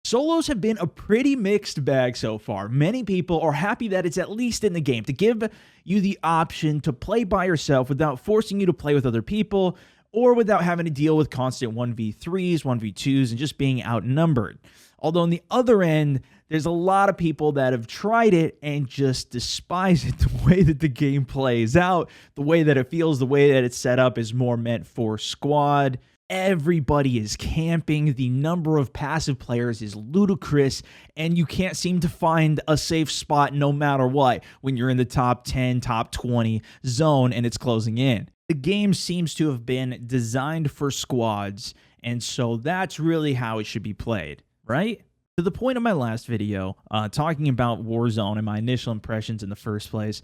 Solos have been a pretty mixed bag so far. Many people are happy that it's at least in the game to give you the option to play by yourself without forcing you to play with other people or without having to deal with constant 1v3s, 1v2s, and just being outnumbered. Although on the other end, there's a lot of people that have tried it and just despise it. The way that the game plays out, the way that it feels, the way that it's set up is more meant for squad. Everybody is camping. The number of passive players is ludicrous, and you can't seem to find a safe spot no matter what when you're in the top 10, top 20 zone and it's closing in. The game seems to have been designed for squads, and so that's really how it should be played, right? To the point of my last video, talking about Warzone and my initial impressions in the first place,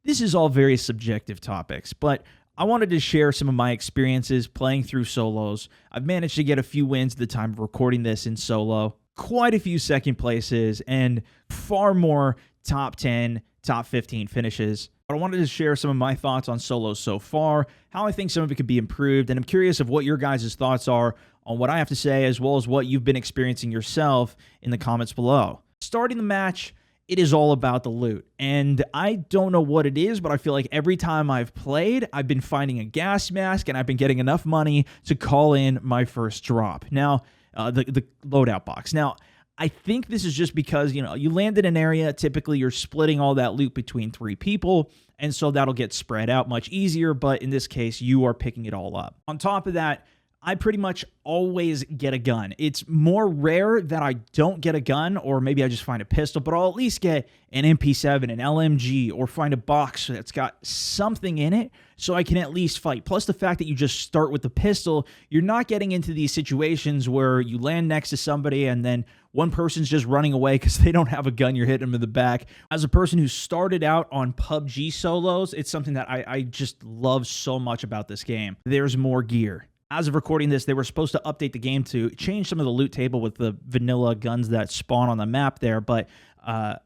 this is all very subjective topics, but I wanted to share some of my experiences playing through solos. I've managed to get a few wins at the time of recording this in solo, quite a few second places, and far more top 10, top 15 finishes. But I wanted to share some of my thoughts on solos so far, how I think some of it could be improved, and I'm curious of what your guys' thoughts are on what I have to say, as well as what you've been experiencing yourself in the comments below. Starting the match, it is all about the loot, and I don't know what it is, but I feel like every time I've played, I've been finding a gas mask, and I've been getting enough money to call in my first drop. Now, the loadout box. Now, I think this is just because, you land in an area, typically you're splitting all that loot between 3 people, and so that'll get spread out much easier, but in this case, you are picking it all up. On top of that, I pretty much always get a gun. It's more rare that I don't get a gun, or maybe I just find a pistol, but I'll at least get an MP7, an LMG, or find a box that's got something in it so I can at least fight. Plus the fact that you just start with the pistol, you're not getting into these situations where you land next to somebody and then one person's just running away because they don't have a gun, you're hitting them in the back. As a person who started out on PUBG solos, it's something that I just love so much about this game. There's more gear. As of recording this, they were supposed to update the game to change some of the loot table with the vanilla guns that spawn on the map there, but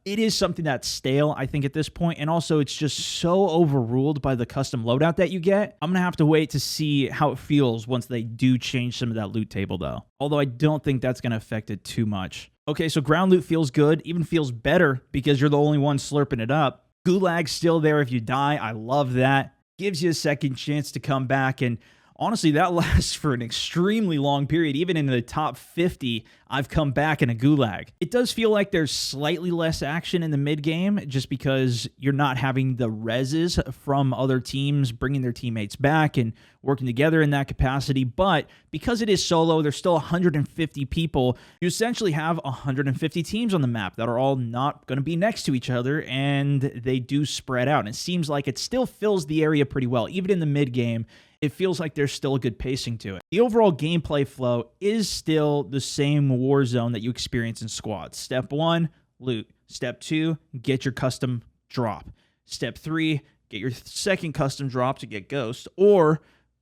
it is something that's stale, I think, at this point, and also it's just so overruled by the custom loadout that you get. I'm going to have to wait to see how it feels once they do change some of that loot table, though, although I don't think that's going to affect it too much. Okay, so ground loot feels good, even feels better because you're the only one slurping it up. Gulag's still there if you die. I love that. Gives you a second chance to come back, and honestly, that lasts for an extremely long period. Even in the top 50, I've come back in a gulag. It does feel like there's slightly less action in the mid-game just because you're not having the reses from other teams bringing their teammates back and working together in that capacity. But because it is solo, there's still 150 people. You essentially have 150 teams on the map that are all not going to be next to each other, and they do spread out. And it seems like it still fills the area pretty well. Even in the mid-game, it feels like there's still a good pacing to it. The overall gameplay flow is still the same Warzone that you experience in squads. Step 1, loot. Step 2, get your custom drop. Step 3, get your second custom drop to get Ghost, or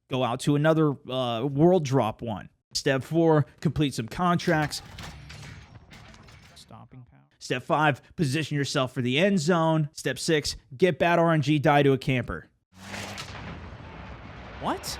go out to another world drop one. Step 4, complete some contracts. Stopping power. Step 5, position yourself for the end zone. Step 6, get bad RNG, die to a camper. What?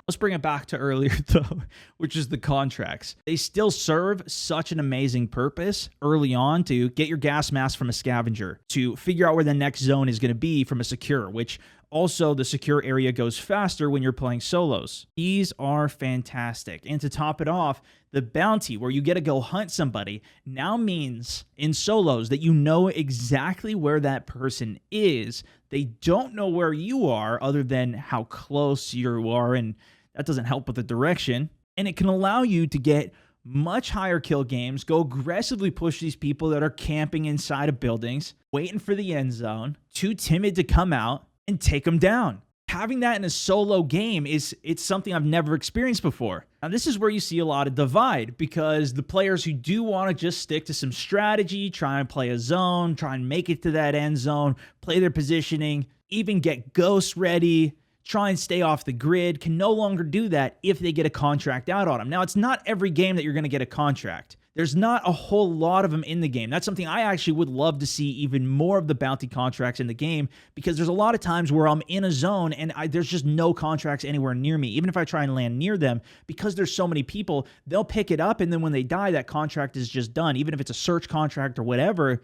Let's bring it back to earlier, though, which is the contracts. They still serve such an amazing purpose early on to get your gas mask from a scavenger, to figure out where the next zone is going to be from a secure, which also the secure area goes faster when you're playing solos. These are fantastic. And to top it off, the bounty, where you get to go hunt somebody, now means in solos that you know exactly where that person is. They don't know where you are other than how close you are, and that doesn't help with the direction. And it can allow you to get much higher kill games, go aggressively push these people that are camping inside of buildings, waiting for the end zone, too timid to come out, and take them down. Having that in a solo game it's something I've never experienced before. Now, this is where you see a lot of divide, because the players who do want to just stick to some strategy, try and play a zone, try and make it to that end zone, play their positioning, even get ghosts ready, try and stay off the grid, can no longer do that if they get a contract out on them. Now, it's not every game that you're going to get a contract. There's not a whole lot of them in the game. That's something I actually would love to see, even more of the bounty contracts in the game, because there's a lot of times where I'm in a zone and there's just no contracts anywhere near me. Even if I try and land near them, because there's so many people, they'll pick it up, and then when they die, that contract is just done. Even if it's a search contract or whatever,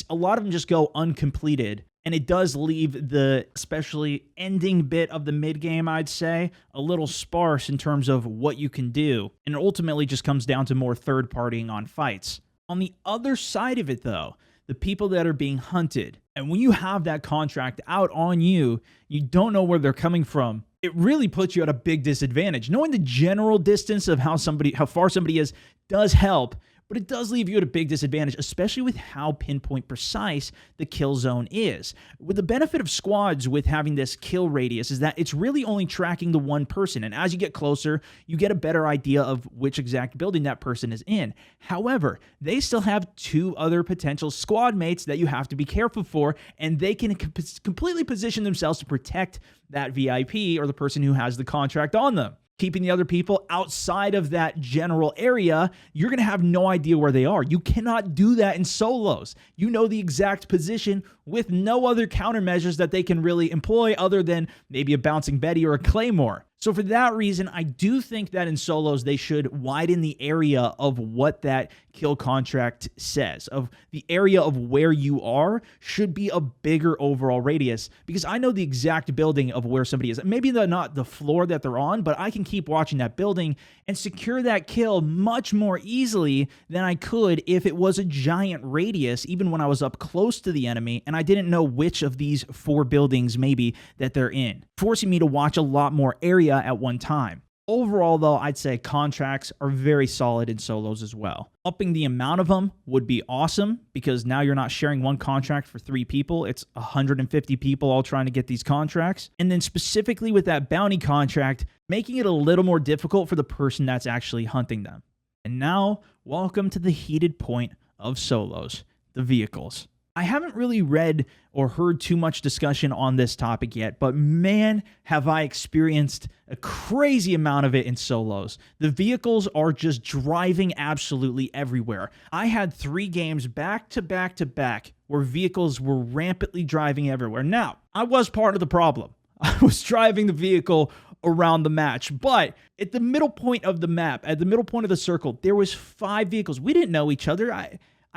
a lot of them just go uncompleted. And it does leave the especially ending bit of the mid-game, I'd say, a little sparse in terms of what you can do. And it ultimately just comes down to more third-partying on fights. On the other side of it, though, the people that are being hunted, and when you have that contract out on you, you don't know where they're coming from, it really puts you at a big disadvantage. Knowing the general distance of how far somebody is does help, but it does leave you at a big disadvantage, especially with how pinpoint precise the kill zone is. With the benefit of squads with having this kill radius is that it's really only tracking the one person, and as you get closer, you get a better idea of which exact building that person is in. However, they still have 2 other potential squad mates that you have to be careful for, and they can completely position themselves to protect that VIP or the person who has the contract on them. Keeping the other people outside of that general area, you're going to have no idea where they are. You cannot do that in solos. You know the exact position with no other countermeasures that they can really employ other than maybe a bouncing Betty or a Claymore. So for that reason, I do think that in solos, they should widen the area of what that kill contract says. Of the area of where you are should be a bigger overall radius, because I know the exact building of where somebody is. Maybe not the floor that they're on, but I can keep watching that building and secure that kill much more easily than I could if it was a giant radius, even when I was up close to the enemy and I didn't know which of these 4 buildings maybe that they're in, forcing me to watch a lot more area at one time. Overall, though, I'd say contracts are very solid in solos as well. Upping the amount of them would be awesome, because now you're not sharing one contract for 3 people. It's 150 people all trying to get these contracts. And then specifically with that bounty contract, making it a little more difficult for the person that's actually hunting them. And now, welcome to the heated point of solos, the vehicles. I haven't really read or heard too much discussion on this topic yet, but man, have I experienced a crazy amount of it in solos. The vehicles are just driving absolutely everywhere. I had 3 games back to back to back where vehicles were rampantly driving everywhere. Now, I was part of the problem. I was driving the vehicle around the match, but at the middle point of the map, at the middle point of the circle, there was 5 vehicles. We didn't know each other.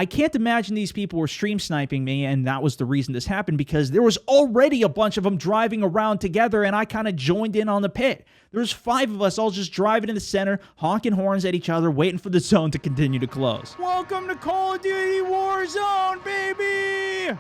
I can't imagine these people were stream sniping me, and that was the reason this happened, because there was already a bunch of them driving around together, and I kind of joined in on the pit. There was 5 of us all just driving in the center, honking horns at each other, waiting for the zone to continue to close. Welcome to Call of Duty Warzone, baby!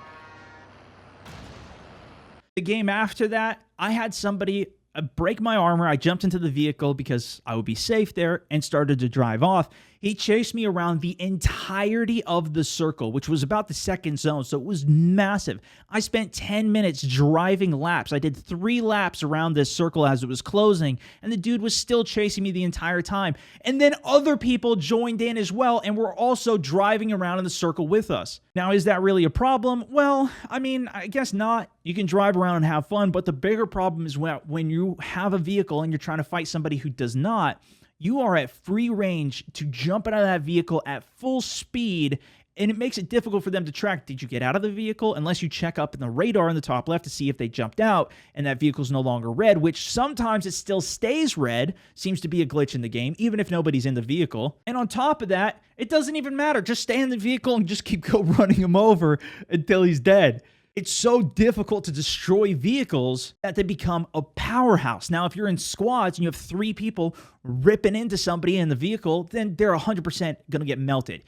The game after that, I had somebody break my armor. I jumped into the vehicle because I would be safe there and started to drive off. He chased me around the entirety of the circle, which was about the second zone, so it was massive. I spent 10 minutes driving laps. I did 3 laps around this circle as it was closing, and the dude was still chasing me the entire time. And then other people joined in as well and were also driving around in the circle with us. Now, is that really a problem? Well, I mean, I guess not. You can drive around and have fun, but the bigger problem is when you have a vehicle and you're trying to fight somebody who does not, you are at free range to jump out of that vehicle at full speed, and it makes it difficult for them to track. Did you get out of the vehicle? Unless you check up in the radar in the top left to see if they jumped out and that vehicle's no longer red, which sometimes it still stays red. Seems to be a glitch in the game, even if nobody's in the vehicle. And on top of that, it doesn't even matter. Just stay in the vehicle and just keep running him over until he's dead. It's so difficult to destroy vehicles that they become a powerhouse. Now, if you're in squads and you have 3 people ripping into somebody in the vehicle, then they're 100% going to get melted.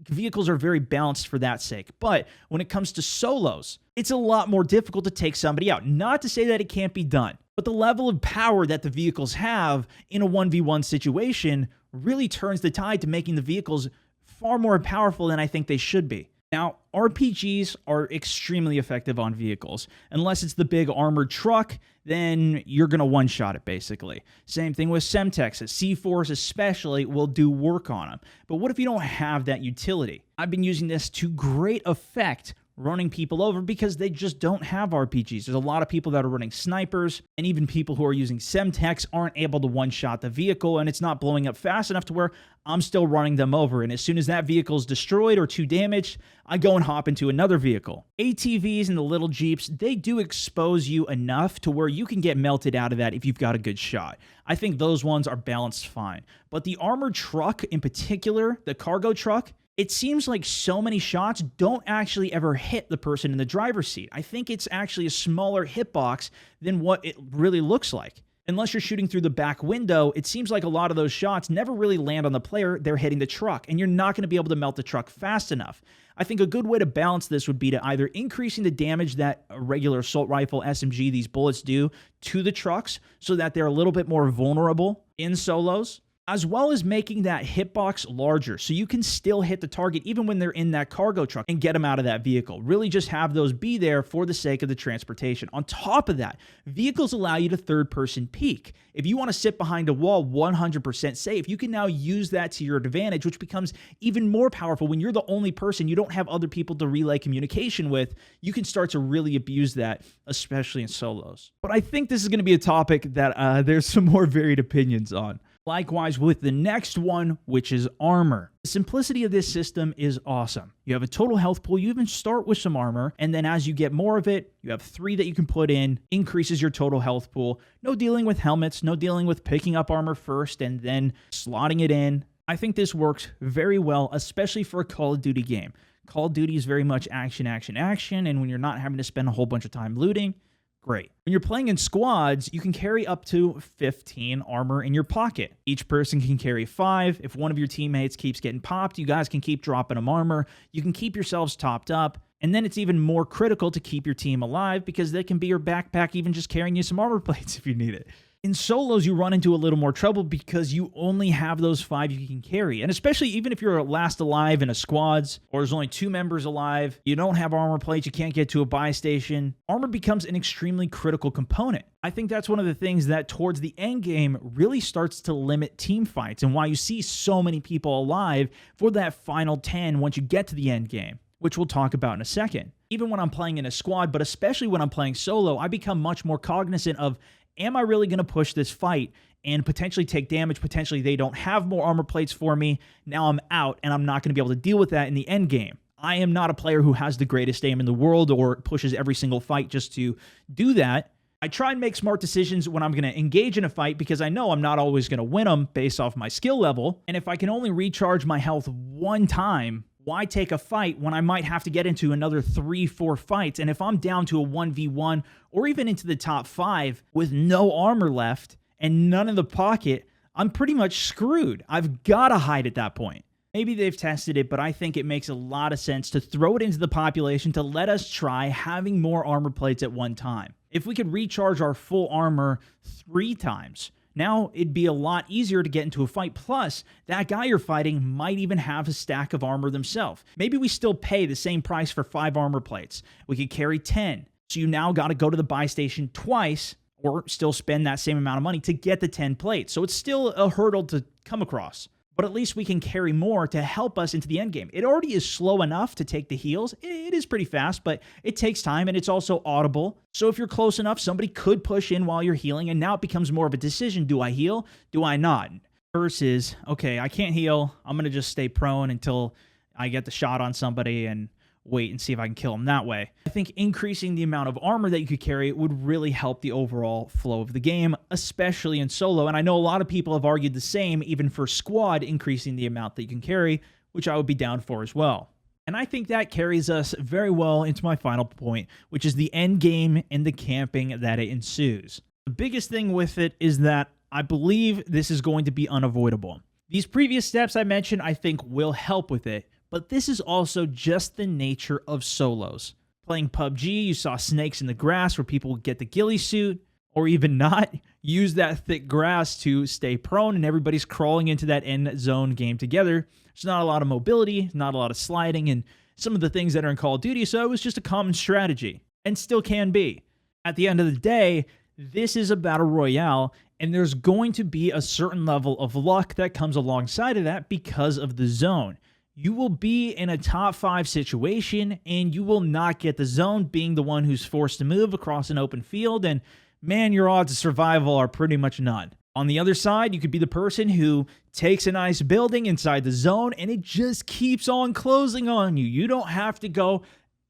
Vehicles are very balanced for that sake. But when it comes to solos, it's a lot more difficult to take somebody out. Not to say that it can't be done, but the level of power that the vehicles have in a 1v1 situation really turns the tide to making the vehicles far more powerful than I think they should be. Now, RPGs are extremely effective on vehicles. Unless it's the big armored truck, then you're going to one-shot it, basically. Same thing with Semtex. C4s especially will do work on them. But what if you don't have that utility? I've been using this to great effect running people over because they just don't have RPGs. There's a lot of people that are running snipers, and even people who are using Semtex aren't able to one-shot the vehicle, and it's not blowing up fast enough to where I'm still running them over. And as soon as that vehicle is destroyed or too damaged, I go and hop into another vehicle. ATVs and the little Jeeps, they do expose you enough to where you can get melted out of that if you've got a good shot. I think those ones are balanced fine. But the armored truck in particular, the cargo truck, it seems like so many shots don't actually ever hit the person in the driver's seat. I think it's actually a smaller hitbox than what it really looks like. Unless you're shooting through the back window, it seems like a lot of those shots never really land on the player, they're hitting the truck, and you're not going to be able to melt the truck fast enough. I think a good way to balance this would be to either increasing the damage that a regular assault rifle, SMG, these bullets do to the trucks so that they're a little bit more vulnerable in solos, as well as making that hitbox larger so you can still hit the target even when they're in that cargo truck and get them out of that vehicle. Really just have those be there for the sake of the transportation. On top of that, vehicles allow you to third-person peek. If you want to sit behind a wall 100% safe, you can now use that to your advantage, which becomes even more powerful when you're the only person, you don't have other people to relay communication with. You can start to really abuse that, especially in solos. But I think this is going to be a topic that there's some more varied opinions on. Likewise with the next one, which is armor. The simplicity of this system is awesome. You have a total health pool, you even start with some armor, and then as you get more of it, you have 3 that you can put in, increases your total health pool. No dealing with helmets, no dealing with picking up armor first and then slotting it in. I think this works very well, especially for a Call of Duty game. Call of Duty is very much action, action, action, and when you're not having to spend a whole bunch of time looting, great. When you're playing in squads, you can carry up to 15 armor in your pocket. Each person can carry 5. If one of your teammates keeps getting popped, you guys can keep dropping them armor. You can keep yourselves topped up. And then it's even more critical to keep your team alive because they can be your backpack even just carrying you some armor plates if you need it. In solos, you run into a little more trouble because you only have those 5 you can carry. And especially even if you're last alive in a squads, or there's only 2 members alive, you don't have armor plates, you can't get to a buy station, armor becomes an extremely critical component. I think that's one of the things that towards the end game really starts to limit team fights and why you see so many people alive for that final 10 once you get to the end game, which we'll talk about in a second. Even when I'm playing in a squad, but especially when I'm playing solo, I become much more cognizant of, am I really going to push this fight and potentially take damage? Potentially they don't have more armor plates for me. Now I'm out and I'm not going to be able to deal with that in the end game. I am not a player who has the greatest aim in the world or pushes every single fight just to do that. I try and make smart decisions when I'm going to engage in a fight because I know I'm not always going to win them based off my skill level. And if I can only recharge my health one time, why take a fight when I might have to get into another 3-4 fights? And if I'm down to a 1v1 or even into the top 5 with no armor left and none in the pocket, I'm pretty much screwed. I've got to hide at that point. Maybe they've tested it, but I think it makes a lot of sense to throw it into the population to let us try having more armor plates at one time. If we could recharge our full armor 3 times, now it'd be a lot easier to get into a fight. Plus, that guy you're fighting might even have a stack of armor themselves. Maybe we still pay the same price for 5 armor plates. We could carry 10. So you now got to go to the buy station twice or still spend that same amount of money to get the 10 plates. So it's still a hurdle to come across. But at least we can carry more to help us into the end game. It already is slow enough to take the heals. It is pretty fast, but it takes time and it's also audible. So if you're close enough, somebody could push in while you're healing, and now it becomes more of a decision. Do I heal? Do I not? Versus, okay, I can't heal. I'm going to just stay prone until I get the shot on somebody and wait and see if I can kill them that way. I think increasing the amount of armor that you could carry would really help the overall flow of the game, especially in solo. And I know a lot of people have argued the same, even for squad, increasing the amount that you can carry, which I would be down for as well. And I think that carries us very well into my final point, which is the end game and the camping that it ensues. The biggest thing with it is that I believe this is going to be unavoidable. These previous steps I mentioned, I think, will help with it. But this is also just the nature of solos. Playing PUBG, you saw snakes in the grass where people would get the ghillie suit, or even not, use that thick grass to stay prone, and everybody's crawling into that end zone game together. There's not a lot of mobility, not a lot of sliding, and some of the things that are in Call of Duty, so it was just a common strategy, and still can be. At the end of the day, this is a battle royale, and there's going to be a certain level of luck that comes alongside of that because of the zone. you will be in a top 5 situation and you will not get the zone, being the one who's forced to move across an open field, and man, your odds of survival are pretty much none. On the other side, you could be the person who takes a nice building inside the zone and it just keeps on closing on you. You don't have to go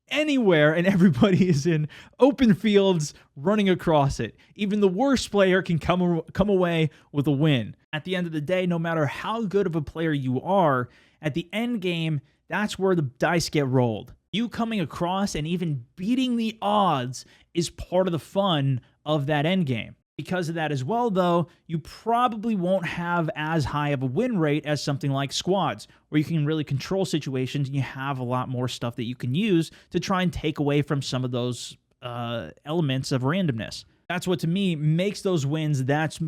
anywhere and everybody is in open fields running across it. Even the worst player can come away with a win. At the end of the day, no matter how good of a player you are, at the end game, that's where the dice get rolled. You coming across and even beating the odds is part of the fun of that end game. Because of that as well, though, you probably won't have as high of a win rate as something like squads, where you can really control situations and you have a lot more stuff that you can use to try and take away from some of those elements of randomness. That's what, to me, makes those wins that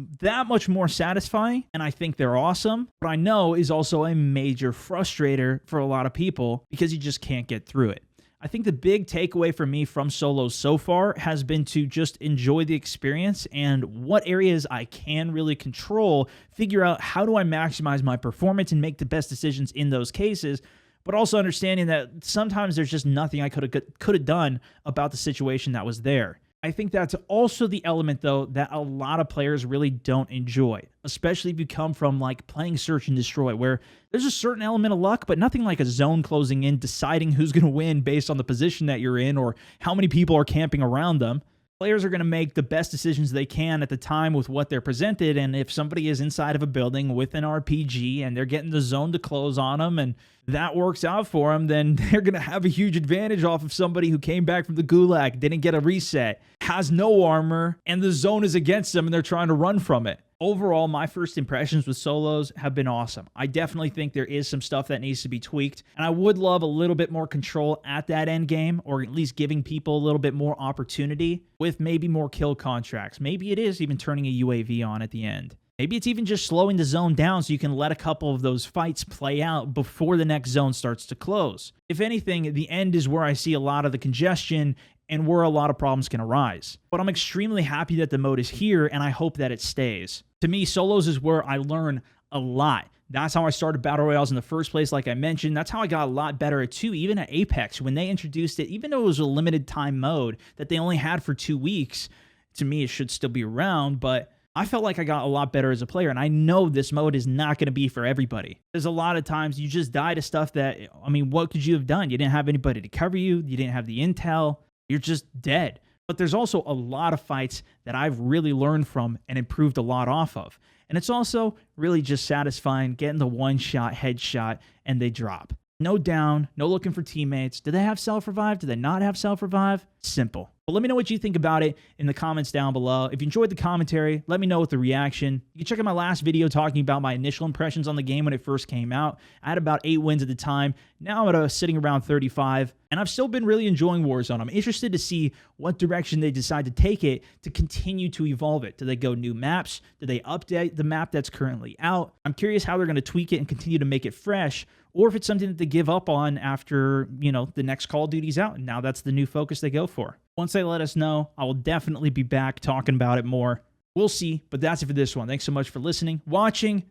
much more satisfying, and I think they're awesome, but I know is also a major frustrator for a lot of people because you just can't get through it. I think the big takeaway for me from solos so far has been to just enjoy the experience and what areas I can really control, figure out how do I maximize my performance and make the best decisions in those cases, but also understanding that sometimes there's just nothing I could have done about the situation that was there. I think that's also the element, though, that a lot of players really don't enjoy, especially if you come from like playing Search and Destroy, where there's a certain element of luck, but nothing like a zone closing in, deciding who's going to win based on the position that you're in or how many people are camping around them. Players are going to make the best decisions they can at the time with what they're presented, and if somebody is inside of a building with an RPG and they're getting the zone to close on them and that works out for them, then they're going to have a huge advantage off of somebody who came back from the gulag, didn't get a reset, has no armor, and the zone is against them and they're trying to run from it. Overall, my first impressions with solos have been awesome. I definitely think there is some stuff that needs to be tweaked, and I would love a little bit more control at that end game, or at least giving people a little bit more opportunity with maybe more kill contracts. Maybe it is even turning a UAV on at the end. Maybe it's even just slowing the zone down so you can let a couple of those fights play out before the next zone starts to close. If anything, the end is where I see a lot of the congestion and where a lot of problems can arise. But I'm extremely happy that the mode is here, and I hope that it stays. To me, solos is where I learn a lot. That's how I started Battle Royales in the first place, like I mentioned. That's how I got a lot better at 2, even at Apex. When they introduced it, even though it was a limited time mode that they only had for 2 weeks, to me, it should still be around, but I felt like I got a lot better as a player, and I know this mode is not going to be for everybody. There's a lot of times you just die to stuff that, I mean, what could you have done? You didn't have anybody to cover you. You didn't have the intel. You're just dead. But there's also a lot of fights that I've really learned from and improved a lot off of. And it's also really just satisfying getting the one-shot headshot and they drop. No down, no looking for teammates. Do they have self-revive? Do they not have self-revive? Simple. But let me know what you think about it in the comments down below. If you enjoyed the commentary, let me know with the reaction. You can check out my last video talking about my initial impressions on the game when it first came out. I had about 8 wins at the time. Now I'm sitting around 35, and I've still been really enjoying Warzone. I'm interested to see what direction they decide to take it to continue to evolve it. Do they go new maps? Do they update the map that's currently out? I'm curious how they're going to tweak it and continue to make it fresh, or if it's something that they give up on after, the next Call of Duty's out, and now that's the new focus they go for. Once they let us know, I will definitely be back talking about it more. We'll see, but that's it for this one. Thanks so much for listening, watching.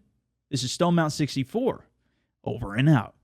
This is StoneMountain64, over and out.